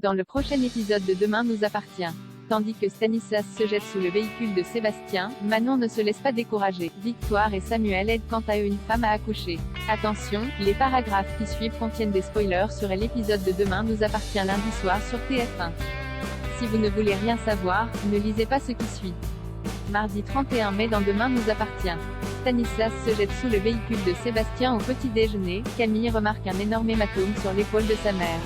Dans le prochain épisode de Demain nous appartient. Tandis que Stanislas se jette sous le véhicule de Sébastien, Manon ne se laisse pas décourager. Victoire et Samuel aident quant à eux une femme à accoucher. Attention, les paragraphes qui suivent contiennent des spoilers sur l'épisode de Demain nous appartient lundi soir sur TF1. Si vous ne voulez rien savoir, ne lisez pas ce qui suit. Mardi 31 mai dans Demain nous appartient. Stanislas se jette sous le véhicule de Sébastien au petit déjeuner. Camille remarque un énorme hématome sur l'épaule de sa mère.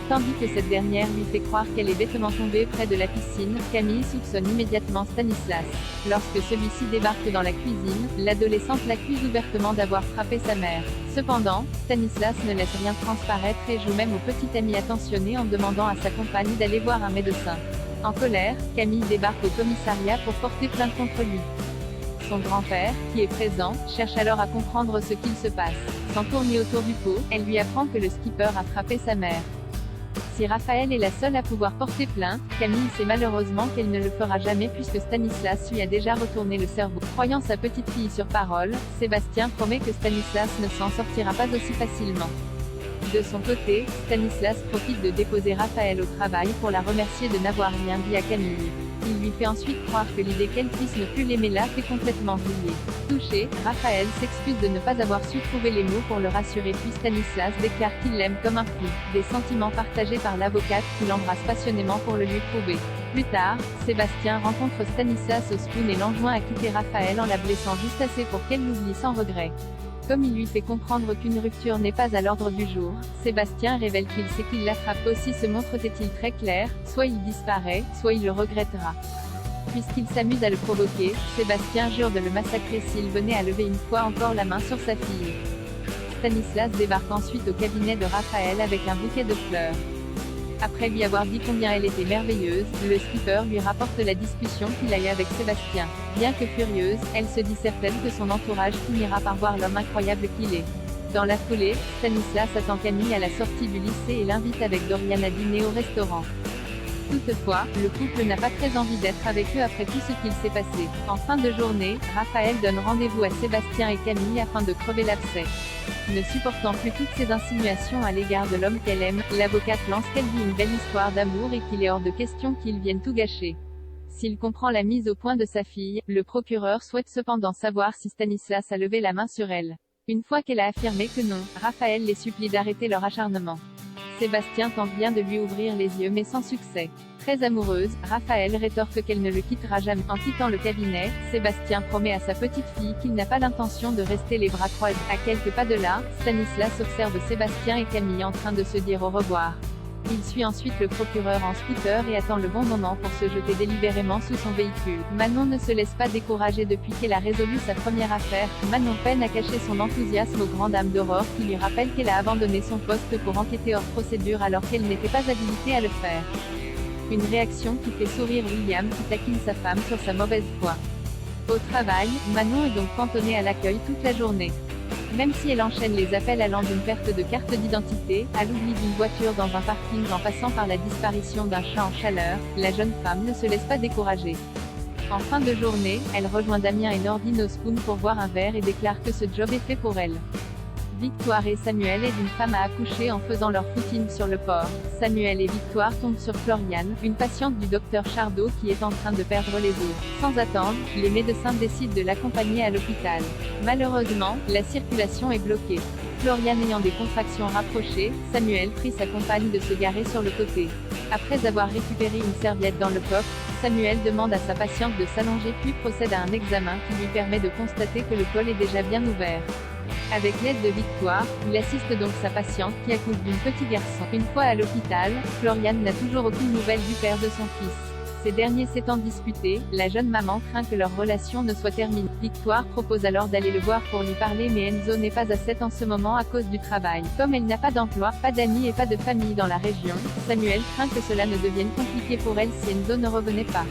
Tandis que cette dernière lui fait croire qu'elle est bêtement tombée près de la piscine, Camille soupçonne immédiatement Stanislas. Lorsque celui-ci débarque dans la cuisine, l'adolescente l'accuse ouvertement d'avoir frappé sa mère. Cependant, Stanislas ne laisse rien transparaître et joue même au petit ami attentionné en demandant à sa compagne d'aller voir un médecin. En colère, Camille débarque au commissariat pour porter plainte contre lui. Son grand-père, qui est présent, cherche alors à comprendre ce qu'il se passe. Sans tourner autour du pot, elle lui apprend que le skipper a frappé sa mère. Si Raphaël est la seule à pouvoir porter plainte, Camille sait malheureusement qu'elle ne le fera jamais puisque Stanislas lui a déjà retourné le cerveau. Croyant sa petite fille sur parole, Sébastien promet que Stanislas ne s'en sortira pas aussi facilement. De son côté, Stanislas profite de déposer Raphaël au travail pour la remercier de n'avoir rien dit à Camille. Il lui fait ensuite croire que l'idée qu'elle puisse ne plus l'aimer l'a fait complètement vriller. Touché, Raphaël s'excuse de ne pas avoir su trouver les mots pour le rassurer puis Stanislas déclare qu'il l'aime comme un fou. Des sentiments partagés par l'avocate qui l'embrasse passionnément pour le lui prouver. Plus tard, Sébastien rencontre Stanislas au spoon et l'enjoint à quitter Raphaël en la blessant juste assez pour qu'elle l'oublie sans regret. Comme il lui fait comprendre qu'une rupture n'est pas à l'ordre du jour, Sébastien révèle qu'il sait qu'il la frappe aussi se montre-t-il très clair, soit il disparaît, soit il le regrettera. Puisqu'il s'amuse à le provoquer, Sébastien jure de le massacrer s'il venait à lever une fois encore la main sur sa fille. Stanislas débarque ensuite au cabinet de Raphaël avec un bouquet de fleurs. Après lui avoir dit combien elle était merveilleuse, le skipper lui rapporte la discussion qu'il a eue avec Sébastien. Bien que furieuse, elle se dit certaine que son entourage finira par voir l'homme incroyable qu'il est. Dans la foulée, Stanislas attend Camille à la sortie du lycée et l'invite avec Dorian à dîner au restaurant. Toutefois, le couple n'a pas très envie d'être avec eux après tout ce qu'il s'est passé. En fin de journée, Raphaël donne rendez-vous à Sébastien et Camille afin de crever l'abcès. Ne supportant plus toutes ces insinuations à l'égard de l'homme qu'elle aime, l'avocate lance qu'elle vit une belle histoire d'amour et qu'il est hors de question qu'ils viennent tout gâcher. S'il comprend la mise au point de sa fille, le procureur souhaite cependant savoir si Stanislas a levé la main sur elle. Une fois qu'elle a affirmé que non, Raphaël les supplie d'arrêter leur acharnement. Sébastien tente bien de lui ouvrir les yeux mais sans succès. Très amoureuse, Raphaël rétorque qu'elle ne le quittera jamais. En quittant le cabinet, Sébastien promet à sa petite fille qu'il n'a pas l'intention de rester les bras croisés. À quelques pas de là, Stanislas observe Sébastien et Camille en train de se dire au revoir. Il suit ensuite le procureur en scooter et attend le bon moment pour se jeter délibérément sous son véhicule. Manon ne se laisse pas décourager depuis qu'elle a résolu sa première affaire. Manon peine à cacher son enthousiasme aux grandes dames d'Aurore qui lui rappelle qu'elle a abandonné son poste pour enquêter hors procédure alors qu'elle n'était pas habilitée à le faire. Une réaction qui fait sourire William qui taquine sa femme sur sa mauvaise foi. Au travail, Manon est donc cantonnée à l'accueil toute la journée. Même si elle enchaîne les appels allant d'une perte de carte d'identité, à l'oubli d'une voiture dans un parking en passant par la disparition d'un chat en chaleur, la jeune femme ne se laisse pas décourager. En fin de journée, elle rejoint Damien et Nordine au spoon pour boire un verre et déclare que ce job est fait pour elle. Victoire et Samuel aident une femme à accoucher en faisant leur footing sur le port. Samuel et Victoire tombent sur Floriane, une patiente du docteur Chardot qui est en train de perdre les os. Sans attendre, les médecins décident de l'accompagner à l'hôpital. Malheureusement, la circulation est bloquée. Floriane ayant des contractions rapprochées, Samuel prie sa compagne de se garer sur le côté. Après avoir récupéré une serviette dans le coffre, Samuel demande à sa patiente de s'allonger puis procède à un examen qui lui permet de constater que le col est déjà bien ouvert. Avec l'aide de Victoire, il assiste donc sa patiente qui accouche d'un petit garçon. Une fois à l'hôpital, Floriane n'a toujours aucune nouvelle du père de son fils. Ces derniers s'étant disputés, la jeune maman craint que leur relation ne soit terminée. Victoire propose alors d'aller le voir pour lui parler mais Enzo n'est pas à 7 en ce moment à cause du travail. Comme elle n'a pas d'emploi, pas d'amis et pas de famille dans la région, Samuel craint que cela ne devienne compliqué pour elle si Enzo ne revenait pas.